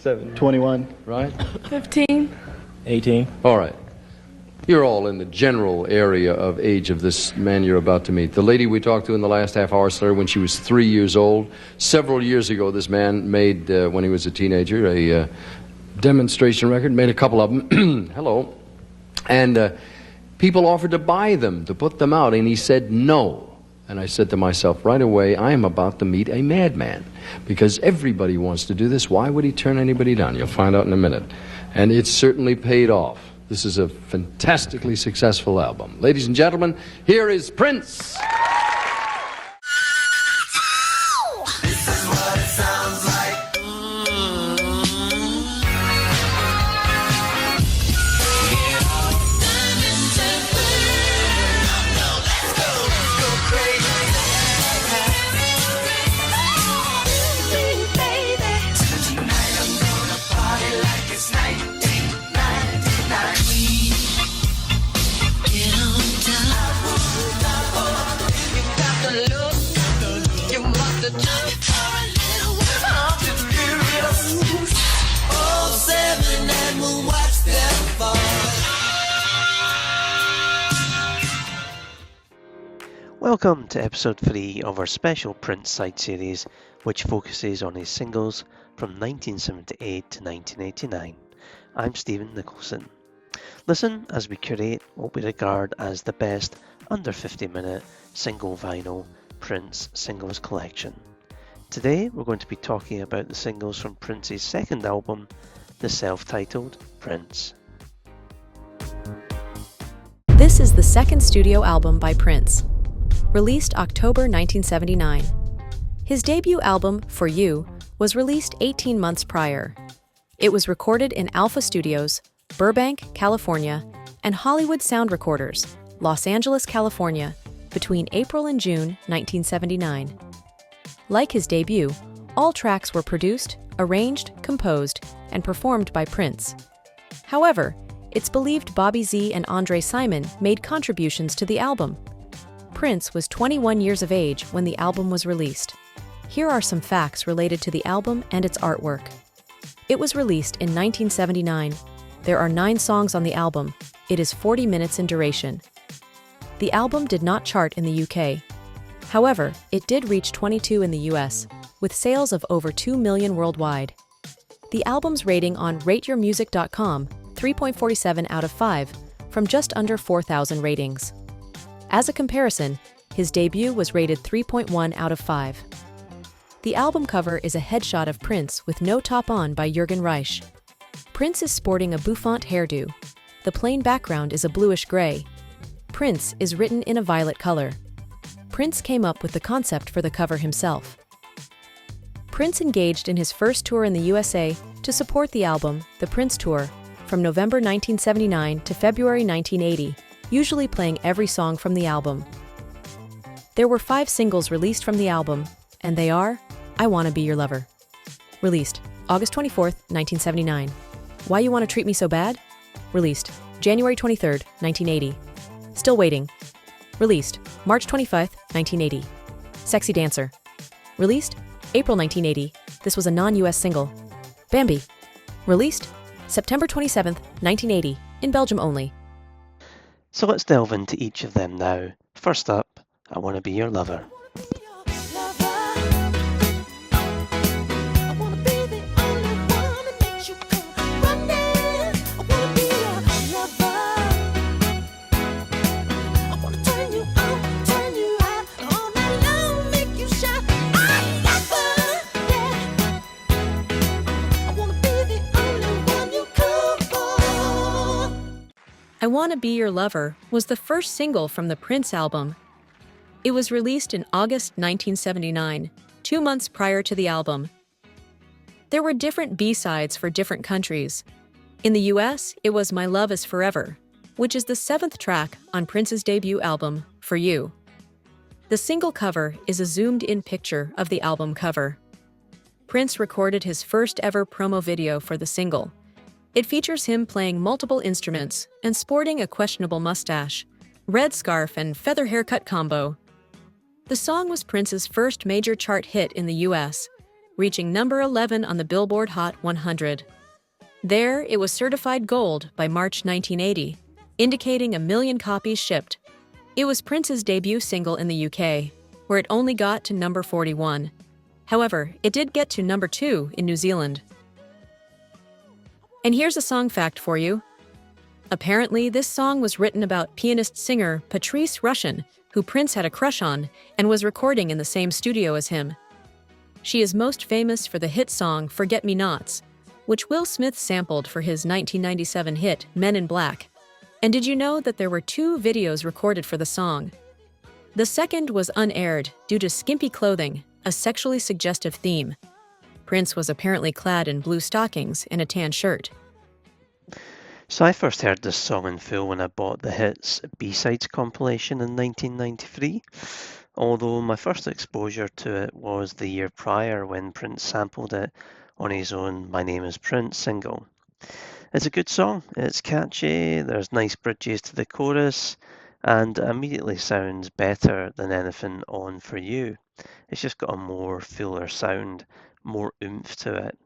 21. Right? 15. 18. All right. You're all in the general area of age of this man you're about to meet. The lady we talked to in the last half hour started when she was 3 years old. Several years ago, this man made, when he was a teenager, a demonstration record, made a couple of them. Hello. And people offered to buy them, to put them out, and he said no. And I said to myself, right away, I am about to meet a madman, because everybody wants to do this. Why would he turn anybody down? You'll find out in a minute. And it certainly paid off. This is a fantastically successful album. Ladies and gentlemen, here is Prince. This is what it sounds like. Welcome to episode 3 of our special Prince side series, which focuses on his singles from 1978 to 1989. I'm Stephen Nicholson. Listen as we curate what we regard as the best under 50-minute single vinyl Prince singles collection. Today we're going to be talking about the singles from Prince's second album, the self-titled Prince. This is the second studio album by Prince, released October 1979. His debut album, For You, was released 18 months prior. It was recorded in Alpha Studios, Burbank, California, and Hollywood Sound Recorders, Los Angeles, California, between April and June 1979. Like his debut, all tracks were produced, arranged, composed, and performed by Prince. However, it's believed Bobby Z and Andre Simon made contributions to the album. Prince was 21 years of age when the album was released. Here are some facts related to the album and its artwork. It was released in 1979. There are 9 songs on the album. It is 40 minutes in duration. The album did not chart in the UK. However, it did reach 22 in the US, with sales of over 2 million worldwide. The album's rating on rateyourmusic.com, 3.47 out of 5, from just under 4,000 ratings. As a comparison, his debut was rated 3.1 out of 5. The album cover is a headshot of Prince with no top on by Jürgen Reich. Prince is sporting a bouffant hairdo. The plain background is a bluish gray. Prince is written in a violet color. Prince came up with the concept for the cover himself. Prince engaged in his first tour in the USA to support the album, the Prince Tour, from November 1979 to February 1980, usually playing every song from the album. There were 5 singles released from the album, and they are I Wanna Be Your Lover, released August 24th, 1979. Why You Wanna Treat Me So Bad, released January 23rd, 1980. Still Waiting, released March 25th, 1980. Sexy Dancer, released April 1980. This was a non-US single. Bambi, released September 27th, 1980, in Belgium only. So let's delve into each of them now. First up, I Wanna Be Your Lover. I Wanna Be Your Lover was the first single from the Prince album. It was released in August 1979, 2 months prior to the album. There were different B-sides for different countries. In the US, it was My Love Is Forever, which is the 7th track on Prince's debut album, For You. The single cover is a zoomed-in picture of the album cover. Prince recorded his first ever promo video for the single. It features him playing multiple instruments and sporting a questionable mustache, red scarf, and feather haircut combo. The song was Prince's first major chart hit in the US. reaching number 11 on the Billboard Hot 100. There, it was certified gold by March 1980, indicating 1 million copies shipped. It was Prince's debut single in the UK, where it only got to number 41. However, it did get to number 2 in New Zealand. And here's a song fact for you. Apparently, this song was written about pianist-singer Patrice Rushen, who Prince had a crush on and was recording in the same studio as him. She is most famous for the hit song Forget-Me-Nots, which Will Smith sampled for his 1997 hit Men in Black. And did you know that there were 2 videos recorded for the song? The second was unaired due to skimpy clothing, a sexually suggestive theme. Prince was apparently clad in blue stockings and a tan shirt. So I first heard this song in full when I bought the Hits B-Sides compilation in 1993, although my first exposure to it was the year prior when Prince sampled it on his own My Name is Prince single. It's a good song, it's catchy, there's nice bridges to the chorus, and it immediately sounds better than anything on For You. It's just got a more fuller sound, more oomph to it.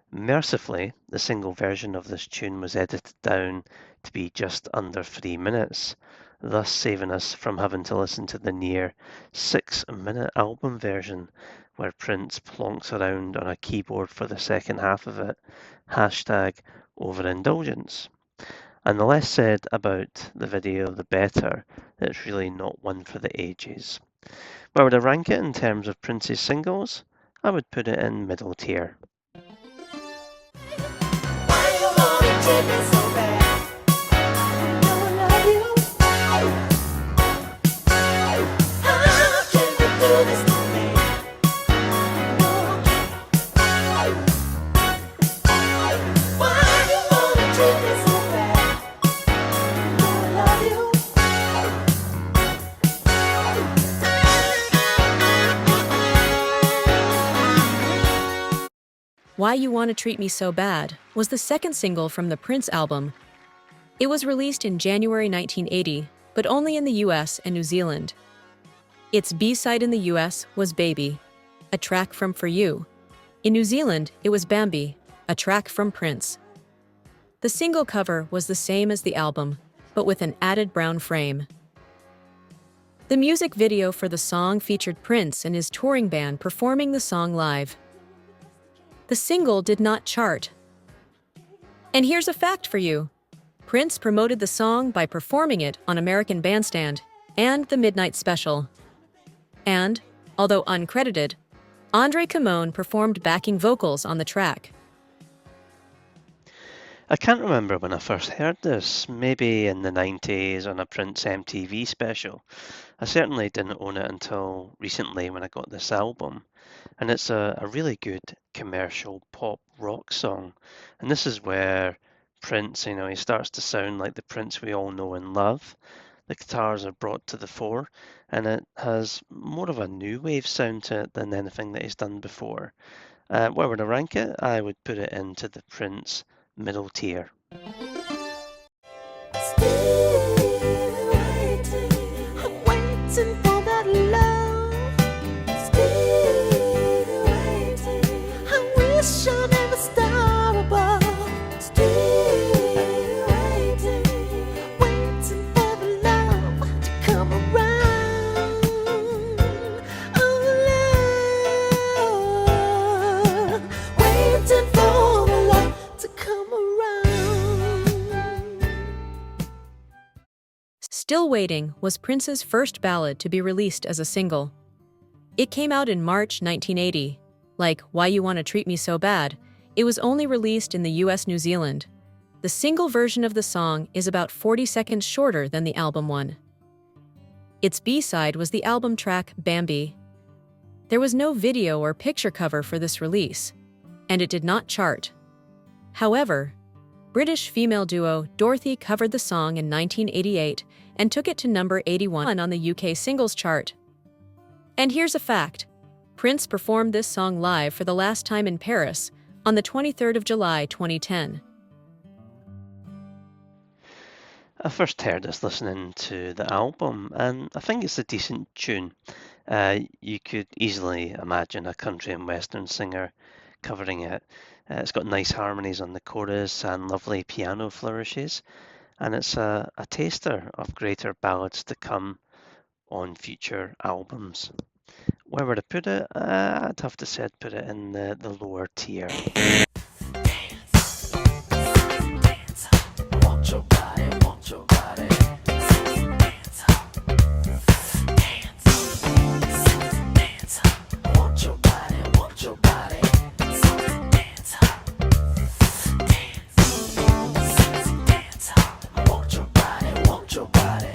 Mercifully, the single version of this tune was edited down to be just under 3 minutes, thus saving us from having to listen to the near 6-minute album version, where Prince plonks around on a keyboard for the second half of it, #overindulgence. And the less said about the video, the better. It's really not one for the ages. Where would I rank it in terms of Prince's singles? I would put it in middle tier. Why You Wanna Treat Me So Bad was the second single from the Prince album. It was released in January 1980, but only in the US and New Zealand. Its B-side in the US was Baby, a track from For You. In New Zealand, it was Bambi, a track from Prince. The single cover was the same as the album, but with an added brown frame. The music video for the song featured Prince and his touring band performing the song live. The single did not chart. And here's a fact for you. Prince promoted the song by performing it on American Bandstand and The Midnight Special. And, although uncredited, Andre Camone performed backing vocals on the track. I can't remember when I first heard this, maybe in the 90s on a Prince MTV special. I certainly didn't own it until recently when I got this album. And it's a really good commercial pop rock song. And this is where Prince, he starts to sound like the Prince we all know and love. The guitars are brought to the fore, and it has more of a new wave sound to it than anything that he's done before. Where would I rank it? I would put it into the Prince middle tier. Still Waiting was Prince's first ballad to be released as a single. It came out in March 1980. Like Why You Wanna Treat Me So Bad, it was only released in the US, New Zealand. The single version of the song is about 40 seconds shorter than the album one. Its B-side was the album track Bambi. There was no video or picture cover for this release, and it did not chart. However, British female duo Dorothy covered the song in 1988 and took it to number 81 on the UK singles chart. And here's a fact. Prince performed this song live for the last time in Paris on the 23rd of July, 2010. I first heard this listening to the album, and I think it's a decent tune. You could easily imagine a country and western singer covering it. It's got nice harmonies on the chorus and lovely piano flourishes, and it's a taster of greater ballads to come on future albums. Where would I put it? I'd have to say I'd put it in the lower tier. Want your body, want your body. Dance, dance, want your body, want your body. Dance, dance, want your body, want your body.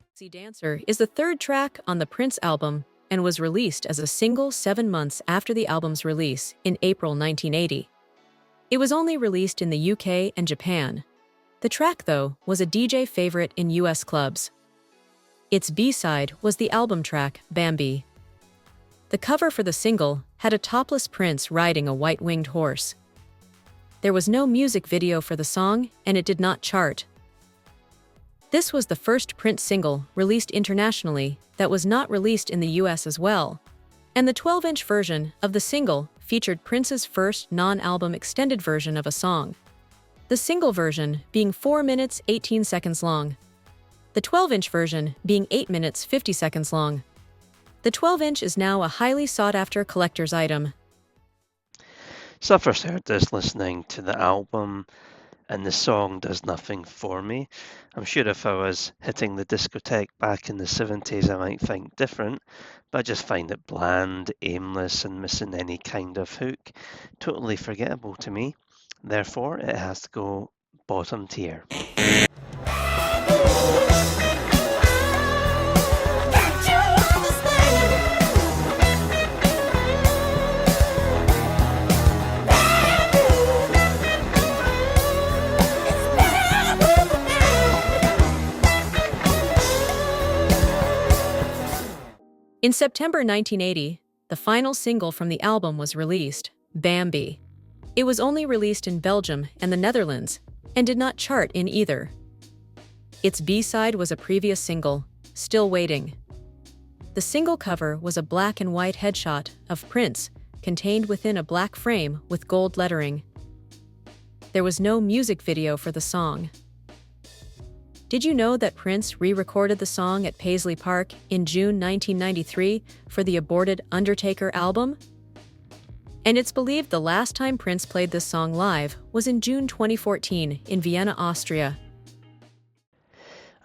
Sexy Dancer is the third track on the Prince album and was released as a single 7 months after the album's release in April 1980. It was only released in the UK and Japan. The track, though, was a DJ favorite in US clubs. Its B-side was the album track, Bambi. The cover for the single had a topless Prince riding a white-winged horse. There was no music video for the song, and it did not chart. This was the first Prince single released internationally that was not released in the US as well, and the 12-inch version of the single featured Prince's first non-album extended version of a song, the single version being 4 minutes 18 seconds long, the 12-inch version being 8 minutes 50 seconds long. The 12-inch is now a highly sought-after collector's item. So I first heard this listening to the album, and the song does nothing for me. I'm sure if I was hitting the discotheque back in the 70s, I might think different, but I just find it bland, aimless, and missing any kind of hook. Totally forgettable to me. Therefore, it has to go bottom tier. In September 1980, the final single from the album was released, Bambi. It was only released in Belgium and the Netherlands, and did not chart in either. Its B-side was a previous single, Still Waiting. The single cover was a black and white headshot of Prince, contained within a black frame with gold lettering. There was no music video for the song. Did you know that Prince re-recorded the song at Paisley Park in June 1993 for the aborted Undertaker album? And it's believed the last time Prince played this song live was in June 2014 in Vienna, Austria.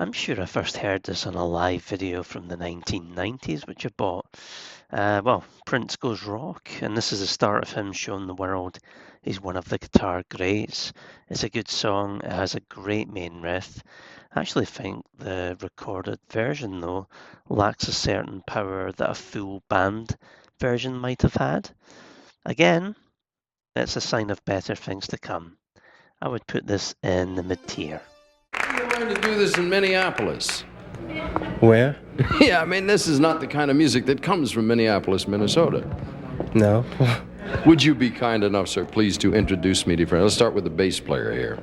I'm sure I first heard this on a live video from the 1990s, which I bought. Prince Goes Rock, and this is the start of him showing the world he's one of the guitar greats. It's a good song, it has a great main riff. I actually think the recorded version, though, lacks a certain power that a full band version might have had. Again, it's a sign of better things to come. I would put this in the mid-tier. You're going to do this in Minneapolis. Where? Yeah, I mean, this is not the kind of music that comes from Minneapolis, Minnesota. No. Would you be kind enough, sir, please, to introduce me to your friend? Let's start with the bass player here.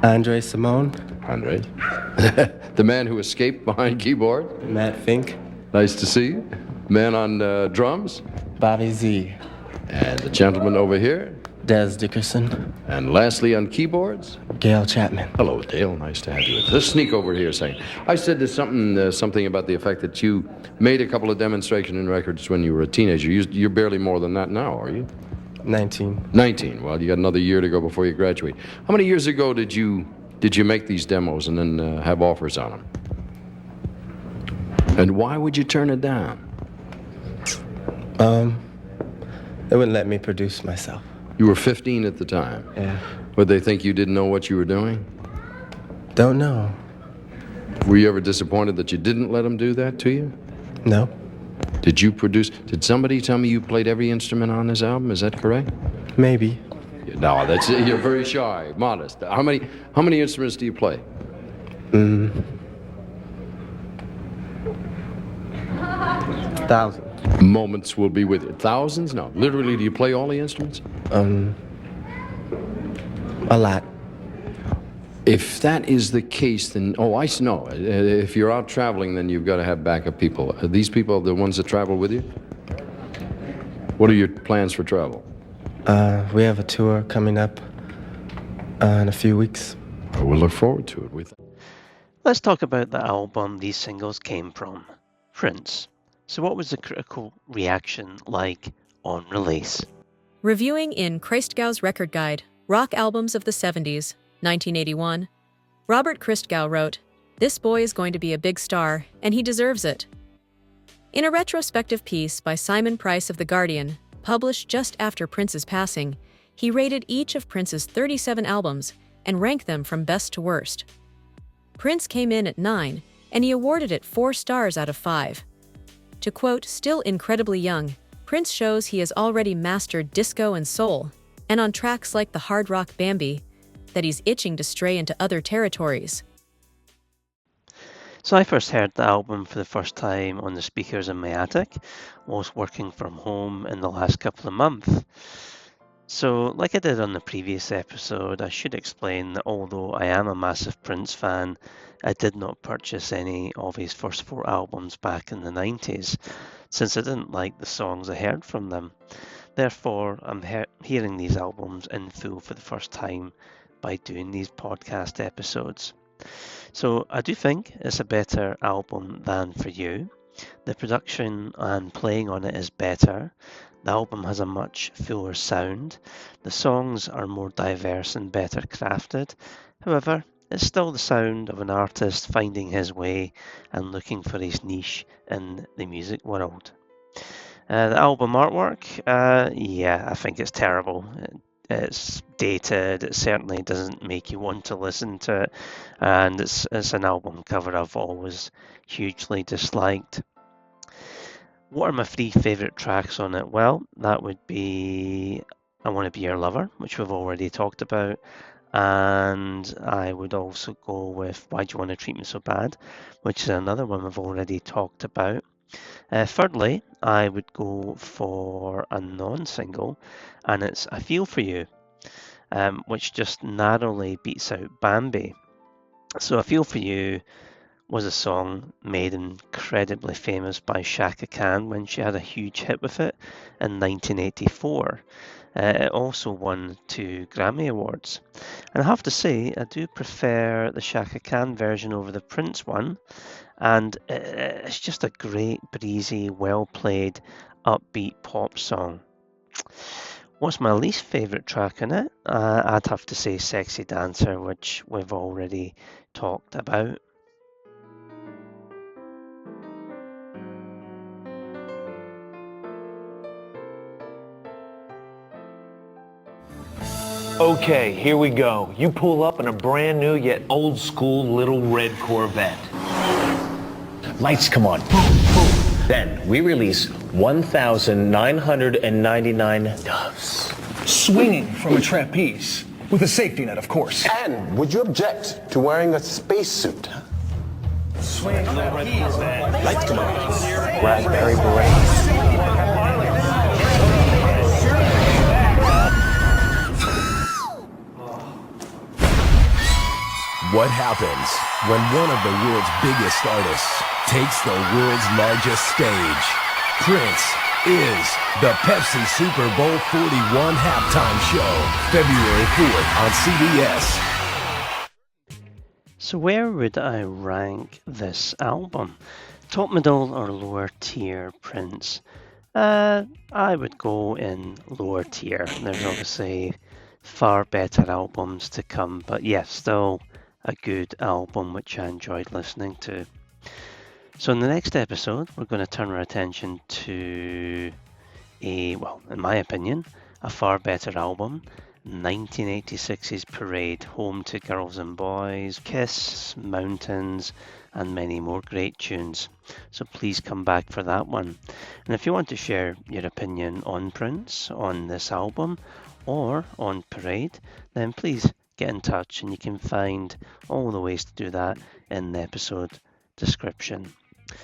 Andre Simone. Andre. The man who escaped behind keyboard. Matt Fink. Nice to see you. Man on drums. Bobby Z. And the gentleman over here. Des Dickerson. And lastly on keyboards. Gail Chapman. Hello, Dale. Nice to have you. Let's sneak over here a second. I said there's something about the effect that you made a couple of demonstration records when you were a teenager. You're barely more than that now, are you? 19. 19. Well, you got another year to go before you graduate. How many years ago did you make these demos and then have offers on them? And why would you turn it down? They wouldn't let me produce myself. You were 15 at the time. Yeah. Would they think you didn't know what you were doing? Don't know. Were you ever disappointed that you didn't let them do that to you? No. Did you produce? Did somebody tell me you played every instrument on this album? Is that correct? Maybe. No, that's it. You're very shy, modest. How many instruments do you play? 1,000. Moments will be with you. Thousands? No. Literally, do you play all the instruments? A lot. If that is the case, then, I know. If you're out traveling, then you've got to have backup people. Are these people the ones that travel with you? What are your plans for travel? We have a tour coming up in a few weeks. Well, we'll look forward to it. Let's talk about the album these singles came from, Prince. So what was the critical reaction like on release? Reviewing in Christgau's Record Guide, Rock Albums of the 70s, 1981, Robert Christgau wrote, "This boy is going to be a big star, and he deserves it." In a retrospective piece by Simon Price of The Guardian, published just after Prince's passing, he rated each of Prince's 37 albums and ranked them from best to worst. Prince came in at 9, and he awarded it 4 stars out of 5. To quote, "Still incredibly young, Prince shows he has already mastered disco and soul, and on tracks like the hard rock Bambi, that he's itching to stray into other territories." So I first heard the album for the first time on the speakers in my attic whilst working from home in the last couple of months. So, like I did on the previous episode, I should explain that although I am a massive Prince fan, I did not purchase any of his first 4 albums back in the 90s, since I didn't like the songs I heard from them. Therefore, I'm hearing these albums in full for the first time by doing these podcast episodes. So I do think it's a better album than For You. The production and playing on it is better. The album has a much fuller sound. The songs are more diverse and better crafted. However, it's still the sound of an artist finding his way and looking for his niche in the music world. The album artwork, I think it's terrible. It's dated, it certainly doesn't make you want to listen to it, and it's an album cover I've always hugely disliked. What are my 3 favourite tracks on it? Well, that would be I Want to Be Your Lover, which we've already talked about, and I would also go with Why Do You Want to Treat Me So Bad, which is another one we've already talked about. Thirdly, I would go for a non-single, and it's I Feel For You, which just narrowly beats out Bambi. So I Feel For You was a song made incredibly famous by Chaka Khan when she had a huge hit with it in 1984. It also won 2 Grammy Awards. And I have to say, I do prefer the Chaka Khan version over the Prince one, and it's just a great, breezy, well-played, upbeat pop song. What's my least favourite track in it? I'd have to say Sexy Dancer, which we've already talked about. Okay, here we go. You pull up in a brand new yet old school little red Corvette. Lights come on. Boom, boom. Then we release 1,999 doves. Swinging from a trapeze. With a safety net, of course. And would you object to wearing a spacesuit? Swing little red Corvette. Lights come on. Raspberry beret. What happens when one of the world's biggest artists takes the world's largest stage? Prince is the Pepsi Super Bowl 41 halftime show, February 4th on CBS. So where would I rank this album? Top, middle, or lower tier Prince? I would go in lower tier. There's obviously far better albums to come, but yes, still a good album which I enjoyed listening to. So in the next episode, we're going to turn our attention to in my opinion, a far better album, 1986's Parade, home to Girls and Boys, Kiss, Mountains, and many more great tunes. So please come back for that one. And if you want to share your opinion on Prince, on this album, or on Parade, then please get in touch, and you can find all the ways to do that in the episode description.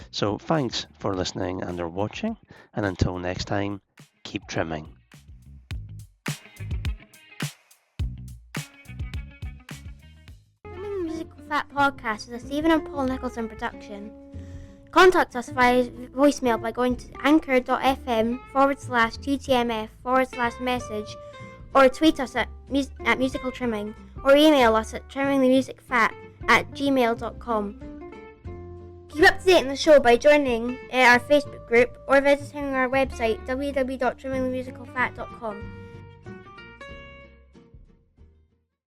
So thanks for listening and or watching, and until next time, keep trimming. Fat podcast is a Stephen and Paul Nicholson production. Contact us via voicemail by going to anchor.fm/2tmf/message or tweet us at musical trimming or email us at trimmingthemusicfat@gmail.com. Keep up to date on the show by joining our Facebook group or visiting our website www.trimmingthemusicalfat.com.